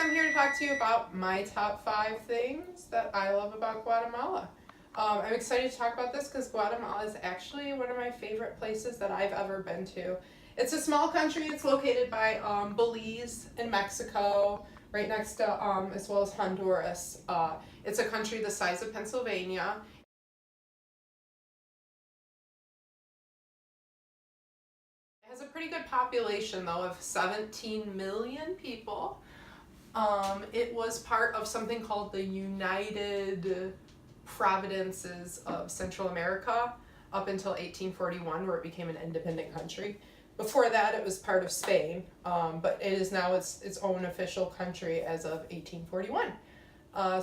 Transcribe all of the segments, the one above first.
I'm here to talk to you about my top 5 things that I love about Guatemala. I'm excited to talk about this because Guatemala is actually one of my favorite places that I've ever been to. It's a small country. It's located by Belize in Mexico, right next to, as well as Honduras. It's a country the size of Pennsylvania. It has a pretty good population, though, of 17 million people. It was part of something called the United Providences of Central America up until 1841, where it became an independent country. Before that, it was part of Spain, but it is now its own official country as of 1841.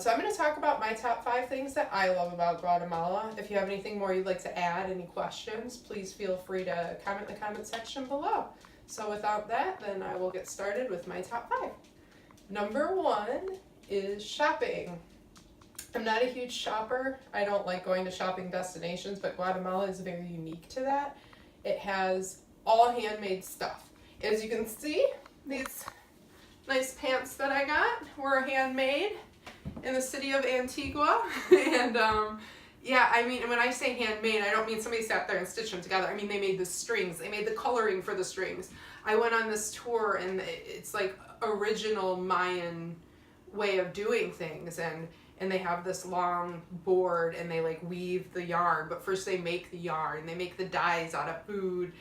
So I'm going to talk about my top 5 things that I love about Guatemala. If you have anything more you'd like to add, any questions, please feel free to comment in the comment section below. So without that, then I will get started with my top 5. Number 1 is shopping. I'm not a huge shopper. I don't like going to shopping destinations, but Guatemala is very unique to that. It has all handmade stuff. As you can see, these nice pants that I got were handmade in the city of Antigua. And yeah, I mean, when I say handmade, I don't mean somebody sat there and stitched them together. I mean, they made the strings. They made the coloring for the strings. I went on this tour, and it's like original Mayan way of doing things, and they have this long board, and they like weave the yarn, but first they make the yarn. They make the dyes out of food,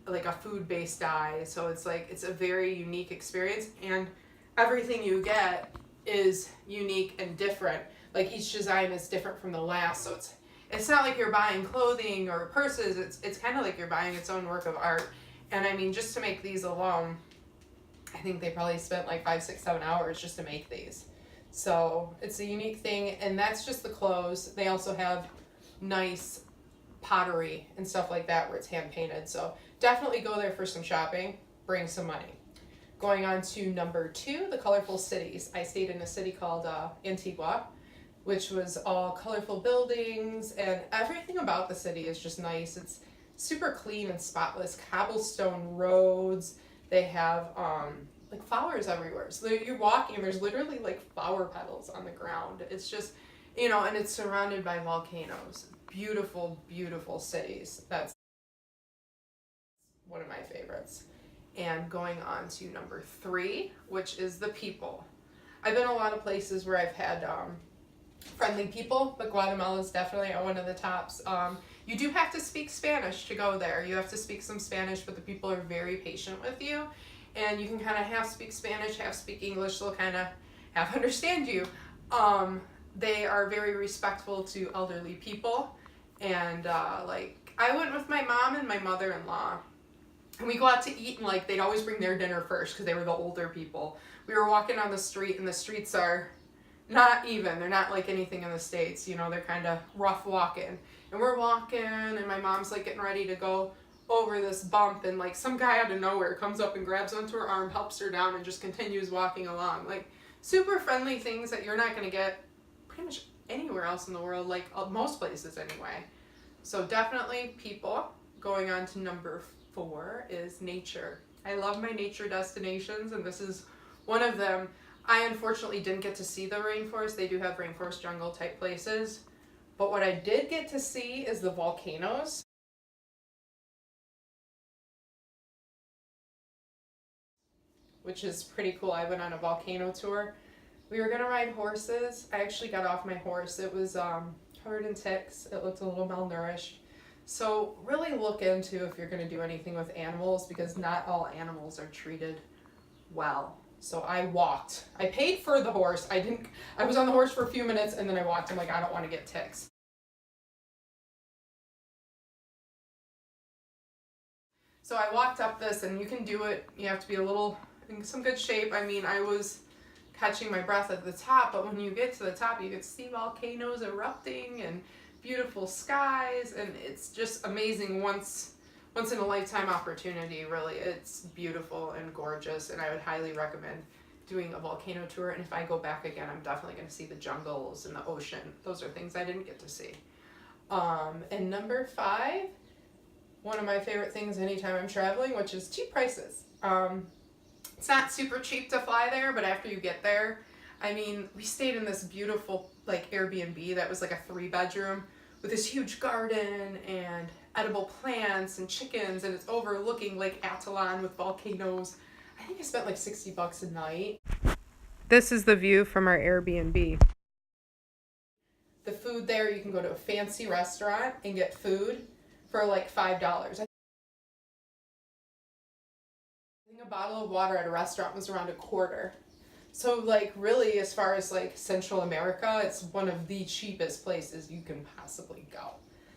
like a food-based dye. So it's like, it's a very unique experience, and everything you get is unique and different. Like each design is different from the last, so it's not like you're buying clothing or purses. It's kind of like you're buying its own work of art. And I mean, just to make these alone, I think they probably spent like 5, 6, 7 hours just to make these. So it's a unique thing, and that's just the clothes. They also have nice pottery and stuff like that where it's hand painted. So definitely go there for some shopping, bring some money. Going on to number 2, the colorful cities. I stayed in a city called Antigua, which was all colorful buildings, and everything about the city is just nice. It's super clean and spotless, cobblestone roads. They have like flowers everywhere. So you're walking and there's literally like flower petals on the ground. It's just, you know, and it's surrounded by volcanoes. Beautiful, beautiful cities. That's one of my favorites. And going on to number 3, which is the people. I've been a lot of places where I've had friendly people, but Guatemala is definitely one of the tops. You do have to speak Spanish to go there. You have to speak some Spanish, but the people are very patient with you, and you can kind of half speak Spanish, half speak English. They'll kind of half understand you. They are very respectful to elderly people, and like I went with my mom and my mother-in-law, and we go out to eat, and like they'd always bring their dinner first because they were the older people. We were walking on the street, and the streets are not even. They're not like anything in the States, you know, they're kind of rough walking. And we're walking, and my mom's like getting ready to go over this bump, and like some guy out of nowhere comes up and grabs onto her arm, helps her down, and just continues walking along. Like super friendly things that you're not going to get pretty much anywhere else in the world, like most places anyway. So definitely people. Going on to number 4 is nature. I love my nature destinations, and this is one of them. I unfortunately didn't get to see the rainforest. They do have rainforest jungle type places. But what I did get to see is the volcanoes. Which is pretty cool. I went on a volcano tour. We were gonna ride horses. I actually got off my horse. It was covered in ticks. It looked a little malnourished. So really look into if you're gonna do anything with animals, because not all animals are treated well. So I walked. I paid for the horse. I was on the horse for a few minutes, and then I walked. I'm like, I don't want to get ticks. So I walked up this, and you can do it. You have to be a little in some good shape. I mean, I was catching my breath at the top, but when you get to the top, you can see volcanoes erupting and beautiful skies, and it's just amazing. Once in a lifetime opportunity, really. It's beautiful and gorgeous, and I would highly recommend doing a volcano tour. And if I go back again, I'm definitely going to see the jungles and the ocean. Those are things I didn't get to see. And number 5, one of my favorite things anytime I'm traveling, which is cheap prices. It's not super cheap to fly there, but after you get there, I mean, we stayed in this beautiful like Airbnb that was like a 3-bedroom with this huge garden and edible plants and chickens, and it's overlooking Lake Atitlan with volcanoes. I think I spent like $60 a night. This is the view from our Airbnb. The food there, you can go to a fancy restaurant and get food for like $5. I think a bottle of water at a restaurant was around $0.25. So like really, as far as like Central America, it's one of the cheapest places you can possibly go.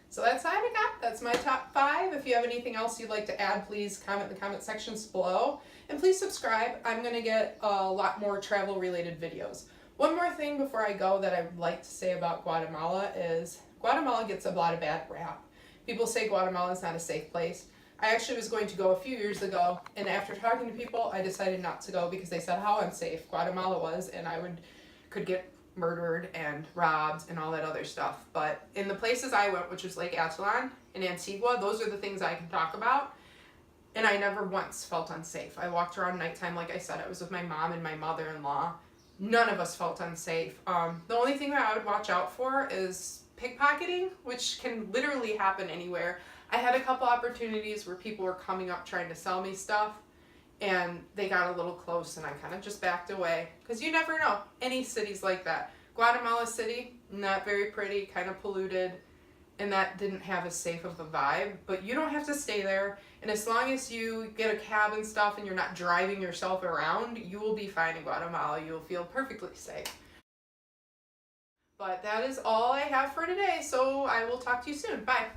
So that's all I got. That's my top 5. If you have anything else you'd like to add, please comment in the comment sections below. And please subscribe. I'm going to get a lot more travel related videos. One more thing before I go that I would like to say about Guatemala is Guatemala gets a lot of bad rap. People say Guatemala is not a safe place. I actually was going to go a few years ago, and after talking to people, I decided not to go because they said how unsafe Guatemala was, and I could get murdered and robbed and all that other stuff. But in the places I went, which was Lake Atitlan and Antigua, those are the things I can talk about. And I never once felt unsafe. I walked around nighttime, like I said, I was with my mom and my mother-in-law. None of us felt unsafe. The only thing that I would watch out for is pickpocketing, which can literally happen anywhere. I had a couple opportunities where people were coming up trying to sell me stuff, and they got a little close, and I kind of just backed away, because you never know. Any cities like that. Guatemala City, not very pretty, kind of polluted, and that didn't have as safe of a vibe, but you don't have to stay there, and as long as you get a cab and stuff and you're not driving yourself around, you will be fine in Guatemala. You will feel perfectly safe. But that is all I have for today, so I will talk to you soon. Bye.